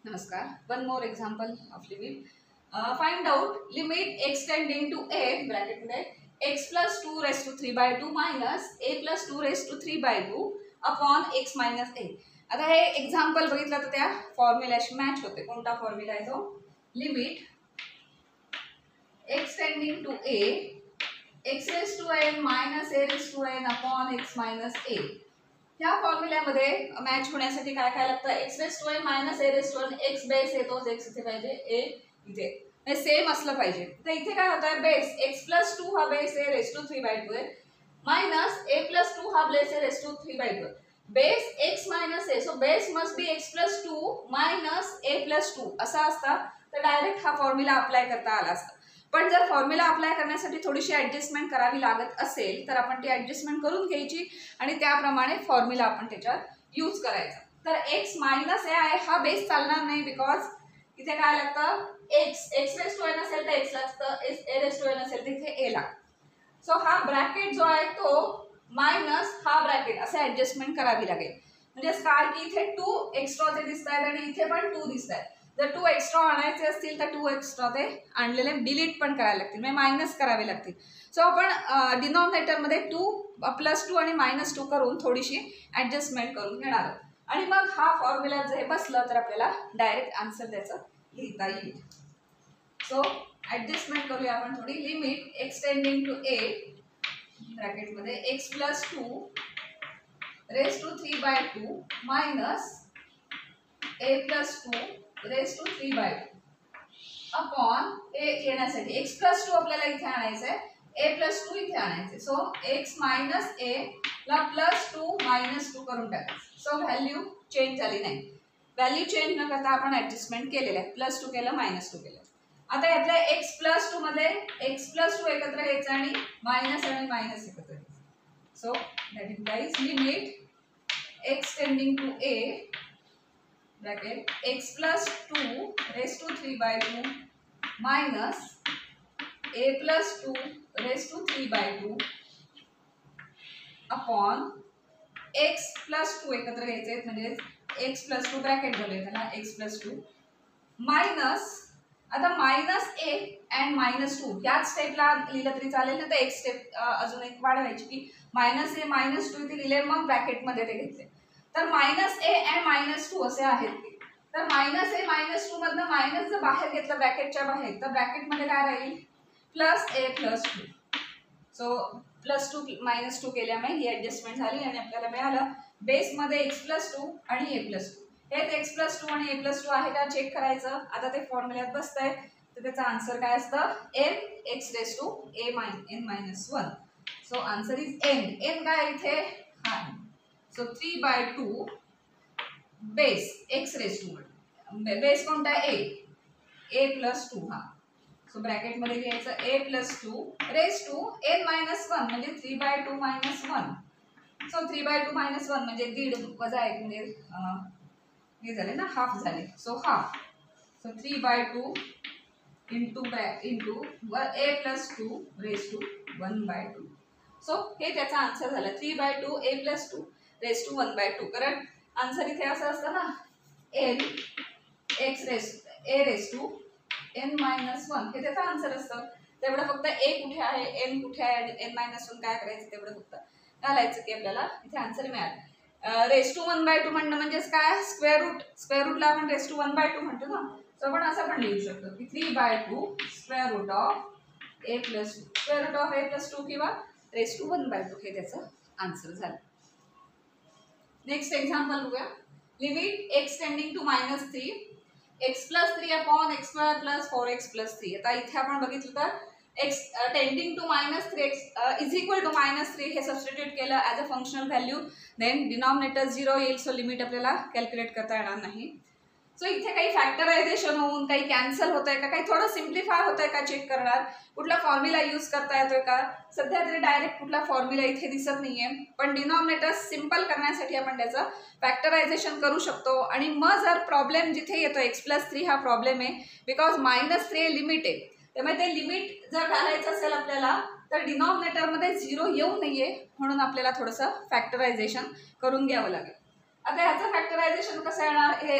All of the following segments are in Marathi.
Namaskar. One more example of limit. Find out limit x tending to a bracket में x plus 2 raised to 3 by 2 minus a plus 2 raised to 3 by 2 upon x minus a. आता हे एक्झाम्पल बघितलं तर त्या फॉर्म्युलाशी मॅच होते. कोणता फॉर्म्युला आहे तो? Limit x tending to a x raised to n minus a raised to n upon x minus a. ह्या फॉर्म्युल्यामध्ये मॅच होण्यासाठी काय काय लागतं? x raise to n minus a raise to n x base येतोच x इथे पाहिजे a इथे सेम असलं पाहिजे. तर इथे काय होतं आहे बेस x प्लस 2 हा base a raise to 3 by 2 आहे मायनस a प्लस 2 हा base a raise to 3 by 2 base x minus a so base must be x plus 2 minus a plus 2 असा असता तर डायरेक्ट हा फॉर्म्युला अप्लाय करता आला असता. पण जर फॉर्म्युला अप्लाय करण्यासाठी थोडीशी ॲडजस्टमेंट करावी लागत असेल तर आपण ती ॲडजस्टमेंट करून घ्यायची आणि त्याप्रमाणे फॉर्म्युला आपण त्याच्यात यूज करायचा. तर x मायनस ए आहे हा बेस चालणार नाही बिकॉज इथे काय लागतं x रेस टू एन असेल तर x लागतं a रेस टू एन असेल तर इथे a लागतं. सो हा ब्रॅकेट जो आहे तो मायनस हा ब्रॅकेट असे ॲडजस्टमेंट करावी लागेल. म्हणजे काय की इथे 2 एक्स्ट्राचे दिसत आहेत आणि इथे पण 2 दिसत आहेत. जर 2 एक्स्ट्रा आणायचे असतील तर 2 एक्स्ट्रा ते आणलेले डिलीट पण करायला लागतील म्हणजे मायनस करावे लागतील. सो आपण डिनॉमिनेटरमध्ये 2 प्लस 2 आणि मायनस 2 करून थोडीशी ॲडजस्टमेंट करून घेणार आहोत आणि मग हा फॉर्म्युला जर बसलं तर आपल्याला डायरेक्ट आन्सर त्याचं लिहिता येईल. सो ॲडजस्टमेंट करूया आपण थोडी. Limit x tending to a ब्रॅकेटमध्ये x plus 2 raise to 3 by 2 minus a plus 2 raise to 3 by 2 upon a येण्यासाठी x प्लस 2 आपल्याला इथे आणायचं आहे a प्लस 2 इथे आणायचं. सो x मायनस a ला प्लस 2 मायनस 2 करून टाकायचं. सो व्हॅल्यू चेंज झाली नाही. व्हॅल्यू चेंज न करता आपण ॲडजस्टमेंट केलेलं आहे. प्लस 2 केलं मायनस 2 केलं. आता यातल्या x प्लस 2 मध्ये x प्लस 2 एकत्र घ्यायचं आणि मायनस एकत्र घ्यायचं. So that implies limit x tending to a bracket x plus 2 raise to 3 by 2 minus a plus 2 raise to 3 by 2 upon x plus 2 एकत्र घ्यायचे म्हणजे x प्लस 2 ब्रॅकेट झाले त्याला x प्लस 2 मायनस आता मायनस a अँड मायनस 2 याच स्टेपला लिहिलं तरी चालेल ना. तर एक स्टेप अजून एक वाढवायची की मायनस a मायनस 2 इथे लिहिले मग ब्रॅकेटमध्ये ते घेतले. तर मायनस a अँड मायनस 2 असे आहेत ते. तर मायनस a मायनस 2 मधनं मायनस जर बाहेर घेतलं ब्रॅकेटच्या बाहेर तर ब्रॅकेटमध्ये काय राहील plus a plus 2. So plus 2 minus 2 केल्यामुळे ही ॲडजस्टमेंट झाली आणि आपल्याला मिळालं बेसमध्ये x प्लस 2 आणि a प्लस 2. हेच x प्लस 2 आणि a प्लस 2 आहे का चेक करायचं. आता ते फॉर्म्युल्यात बसत आहे तर त्याचा आन्सर काय असतं n x raise to a n minus 1. So answer is n काय इथे हा. So 3 by 2 base x raise to base कोणता आहे a प्लस 2 हा. सो ब्रॅकेटमध्ये लिहायचं a plus 2 raise to n minus 1 म्हणजे 3 by 2 minus 1. So 3 by 2 minus 1 म्हणजे दीड वजा 1 म्हणजे हे झाले ना हाफ झाले. So half. So 3 by 2 into a plus 2 raise to 1 by 2. So हे त्याचा आन्सर झाला 3 by 2 a plus 2 raise to 1 by 2. कारण आन्सर इथे असं असतं ना n x raise to n minus 1 हे त्याचा आन्सर असतं. तेवढं फक्त a कुठे आहे n कुठे आहे आणि n मायनस 1 काय करायचं तेवढं फक्त घालायचं की आपल्याला इथे आन्सर मिळालं. रेस टू 1 बाय 2 म्हणणं म्हणजेच काय स्क्वेअर रूटला आपण रेस टू 1 बाय 2 म्हणतो ना. सो आपण असं पण लिहू शकतो की 3 by 2 square root of a plus 2 square root of a plus 2 किंवा रेस टू 1 बाय 2 हे त्याचं आन्सर झालं. नेक्स्ट एक्झाम्पल बघूया. Limit x tending to minus 3 x plus 3 upon x square plus 4x plus 3. आता इथे आपण बघितलं तर x tending to minus 3x is equal to minus 3 हे सबस्टिट्यूट केलं as a functional value. Then denominator 0 येईल. सो लिमिट आपल्याला कॅल्क्युलेट करता येणार नाही. सो इथे काही फॅक्टरायझेशन होऊन काही कॅन्सल होत आहे का काही थोडं सिम्प्लिफाय होत आहे का चेक करणार. कुठला फॉर्म्युला यूज करता येतोय का. सध्या तरी डायरेक्ट कुठला फॉर्म्युला इथे दिसत नाहीये पण डिनॉमिनेटर सिम्पल करण्यासाठी आपण त्याचं फॅक्टरायझेशन करू शकतो. आणि मग जर प्रॉब्लेम जिथे येतो x प्लस 3 हा प्रॉब्लेम आहे बिकॉज मायनस 3 लिमिट आहे. त्यामुळे ते लिमिट जर घालायचं असेल आपल्याला तर डिनॉमिनेटरमध्ये 0 येऊ नये म्हणून आपल्याला थोडंसं फॅक्टरायझेशन करून घ्यावं लागेल. आता ह्याचं फॅक्टरायझेशन कसं येणार हे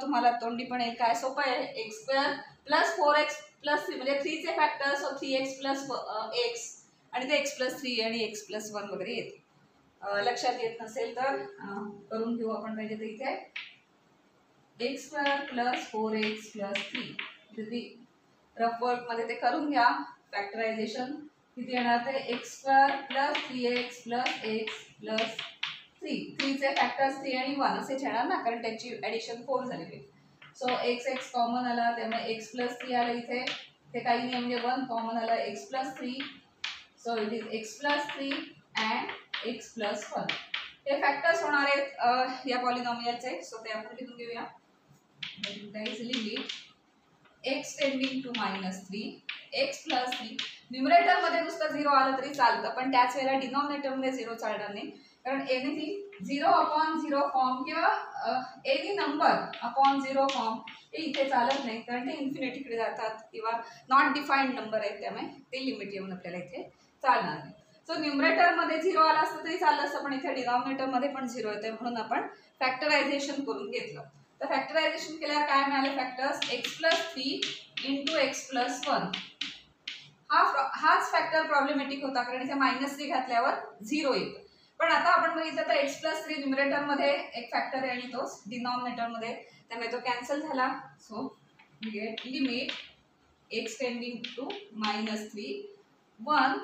तुम्हाला तोंडी पण येईल. काय सोपं आहे, x square plus 4x plus 3 म्हणजे 3 चे factor, so 3x plus x आणि ते x प्लस 3 आणि x प्लस 1 वगैरे येते. लक्षात येत नसेल तर करून घेऊ आपण. पाहिजे तर इथे x square plus 4x plus 3 rough work मध्ये ते करून घ्या. फॅक्टरायझेशन किती येणार ते x square plus 3x plus x plus 3 चे फॅक्टर्स 3 आणि 1 असेच येणार ना, कारण त्याची ॲडिशन 4 झालेली आहे. सो x कॉमन आला, त्यामुळे x प्लस 3 आलं इथे, ते काही नाही म्हणजे 1 कॉमन आला, x plus 3. So it is x plus 3 and x plus 1. हे फॅक्टर्स होणार आहेत या पॉलिनॉमियलचे. सो ते आपण लिहून घेऊया. Limit x tending to -3 x plus 3. Numerator मध्ये नुसतं 0 आलं तरी चालतं, पण त्याच वेळेला डिनॉमिनेटर मध्ये 0 चालणार नाही, कारण एनिथिंग 0/0 फॉर्म किंवा एनी नंबर अपॉन 0 फॉर्म हे इथे चालत नाही, कारण ते इन्फिनिटीकडे जातात किंवा नॉट डिफाईन्ड नंबर आहेत, त्यामुळे ते लिमिट येऊन आपल्याला इथे चालणार नाही. सो न्यूमरेटर मध्ये 0 आला असतं तरी चाललं असतं, पण इथे डिनॉमिनेटर मध्ये पण 0 येते, म्हणून आपण फॅक्टरायझेशन करून घेतलं. तर फॅक्टरायझेशन केल्यावर काय मिळाले factors, x plus 3 into x plus 1. हाच फॅक्टर प्रॉब्लेमॅटिक होता, कारण इथे -3 घातल्यावर 0 येतं. पण आता आपण बघितलं तर x प्लस 3 न्यूमरेटर मध्ये एक फॅक्टर आहे आणि तोच डिनॉमिनेटर मध्ये, त्यामुळे तो कॅन्सल झाला. So we get limit x tending to -3 1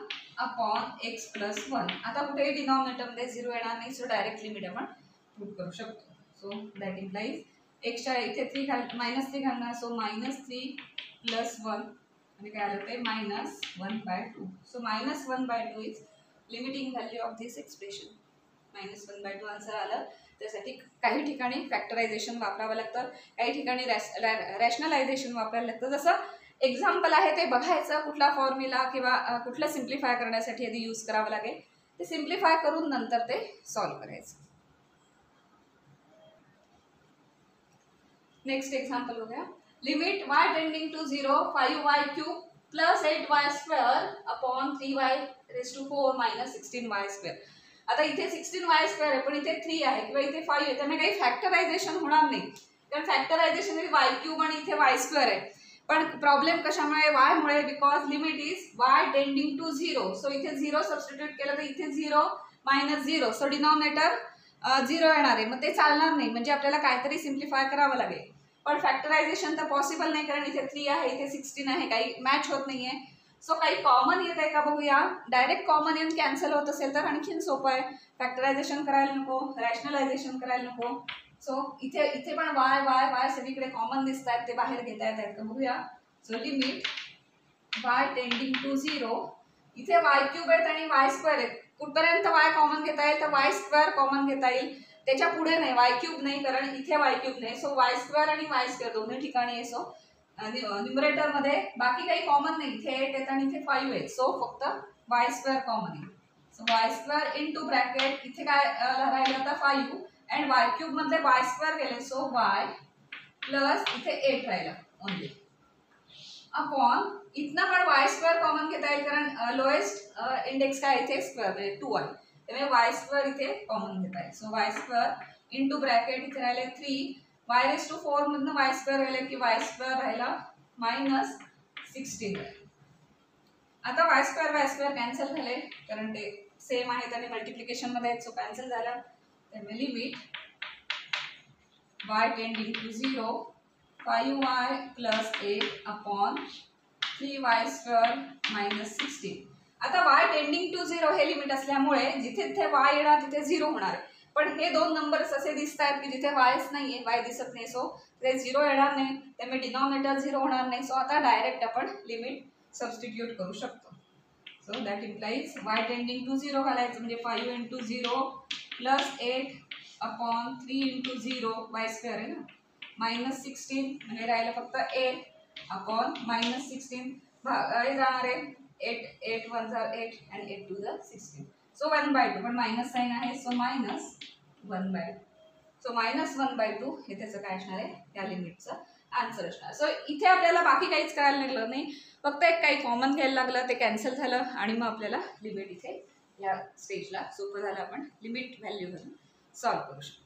upon x plus 1. आता कुठेही डिनॉमिनेटर मध्ये 0 येणार नाही, सो डायरेक्ट लिमिट आपण पुट करू शकतो. सो दॅट इम्प्लाइज एक्सच्या इथे -3 घालणार, सो -3 प्लस 1 आणि काय आलं ते -1/2. So -1/2 is limiting value of this expression. -1/2 answer आलं. त्यासाठी काही ठिकाणी फॅक्टरायझेशन वापरावं लागतं, काही ठिकाणी रॅशनलायझेशन वापरायला लागतं. जसं एक्झाम्पल आहे ते बघायचं, कुठला फॉर्म्युला किंवा कुठलं सिम्प्लिफाय करण्यासाठी आधी यूज करावं लागेल, ते सिम्प्लिफाय करून नंतर ते सॉल्व्ह करायचं. नेक्स्ट एग्जाम्पल हो गया. Limit y tending to 0 5y³ plus 8y² upon 3y⁴ -16y². आता इथे 16y² आहे, पण इथे 3 आहे किंवा इथे 5 आहे, त्यामुळे काही फॅक्टरायझेशन होणार नाही, कारण फॅक्टरायझेशन y³ आणि इथे y² आहे. पण प्रॉब्लेम कशामुळे, y मुळे, because limit is y tending to 0. So इथे 0 सबस्टिट्यूट केलं तर इथे 0 -0, सो डिनॉमिनेटर 0 येणार आहे, मग ते चालणार नाही, म्हणजे आपल्याला काहीतरी सिम्प्लिफाय करावं लागेल. पण फॅक्टरायझेशन तर पॉसिबल नाही, कारण इथे 3 आहे, इथे 16 आहे, काही मॅच होत नाहीये. सो काही कॉमन येत आहे का बघूया. डायरेक्ट कॉमन येऊन कॅन्सल होत असेल तर आणखीन सोपं आहे, फॅक्टरायझेशन करायला नको, रॅशनलायझेशन करायला नको. सो इथे पण y सगळीकडे कॉमन दिसत आहेत, ते बाहेर घेता येत आहेत का बघूया. So limit y tending to 0, इथे y³ आहेत आणि y² आहेत, कुठपर्यंत y कॉमन घेता येईल तर y² कॉमन घेता येईल, त्याच्या पुढे नाही, y³ नाही, कारण इथे y³ नाही. सो y² आणि y² दोन्ही ठिकाणी आहे. सो न्यूमरेटर मध्ये बाकी काही कॉमन नाही, इथे 8 आहेत आणि इथे 5 आहेत, सो फक्त y² कॉमन आहे. सो y² इंटू ब्रॅकेट इथे काय राहिलं आता 5 अँड y³ मधले y² गेले, सो y प्लस इथे 8 राहिला ओनली अपॉन इथनं पण y² कॉमन घेता येईल, कारण लोएस्ट इंडेक्स काय इथे स्क्वेअर म्हणजे 2 आहे, त्यामुळे y² इथे कॉमन घेता येईल. सो y² इंटू ब्रॅकेट इथे राहिले 3 y⁴ मधनं y² राहिले की y² राहिला -16. आता y² कॅन्सल झाले, कारण ते सेम आहेत आणि मल्टिप्लिकेशन मध्ये आहेत, सो कॅन्सल झालं. त्यामुळे limit y tending to 0 5y plus 8 upon 3y² -16. आता y टेंडिंग टू 0 हे लिमिट असल्यामुळे जिथे जिथे y येणार तिथे 0 होणार, पण हे दोन नंबर्स असे दिसत आहेत की जिथे yच नाहीये, y दिसत नाही, सो ते 0 येणार नाही, त्यामुळे डिनॉमिनेटर 0 होणार नाही. सो आता डायरेक्ट आपण लिमिट सबस्टिट्यूट करू शकतो. So that implies y tending to 0 घालायचं, म्हणजे 5 into 0 plus 8 upon 3 into 0 y² आहे ना, -16 म्हणजे राहिलं फक्त 8 अपॉन -16 हे जाणार आहे 8 1 जा 8 आणि 8 2 जा 16. सो 1/2, पण मायनस साइन आहे, सो -1/2. सो -1/2 हे त्याचं काय असणार आहे, त्या लिमिटचं आन्सर असणार. सो इथे आपल्याला बाकी काहीच करायला लागलं नाही, फक्त एक काही कॉमन घ्यायला लागलं, ते कॅन्सल झालं आणि मग आपल्याला लिमिट इथे या स्टेजला सोपं झालं, आपण लिमिट व्हॅल्यू घालून सॉल्व्ह करू शकतो.